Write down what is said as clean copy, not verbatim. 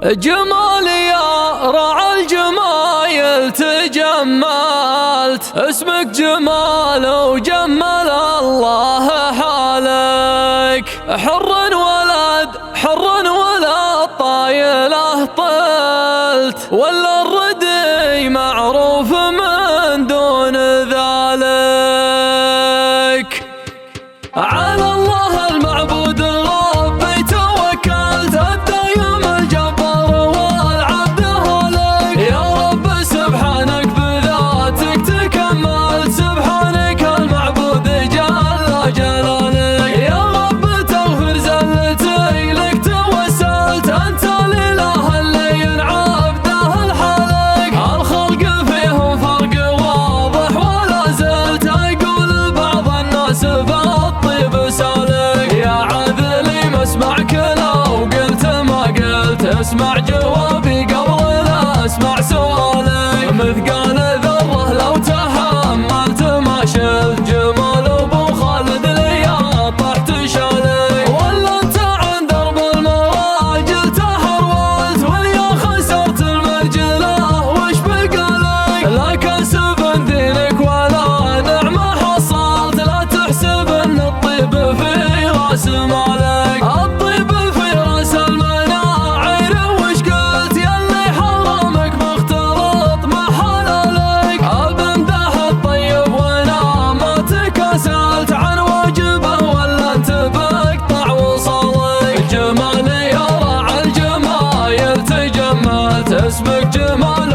جمال يا راعى الجمايل تجملت، اسمك جمال وجمل الله حالك. حر ولد طايله طلت، ولا الردي معروف من دون ذلك. على الله المعبود الربي توكلت، الدايم الجبار والعبد هالك. يا رب سبحانك بذاتك تكملت، سبحانك المعبود جل جلالك. يا رب تغفر زلتي لك توسلت، انت الاله اللي عبده الحلق. الخلق فيهم فرق واضح ولا زلت، اقول بعض الناس بالطيب سالك. يا عذلي ما اسمعك لو قلت ما قلت، اسمع جوابي قبل لا اسمع سؤالك. مثقال ذره لو تحملت ما شلت، جمال ابو خالد لي طحت شالك. ولا انت عن درب المراجل تحولت، ويا خسرت المرجله وش بقالك. لا كسب دينك ولا نعمه حصلت، لا تحسب ان الطيب في راس مالك. الطيب في راس المناعير وش قلت، يلي حرامك مختلط مع حلالك. بمدح الطيب وانا ما تكاسلت عن واجبه، ولا انت بقطع وصالك. جمال يا راعى الجمايل تجملت، اسمك جمال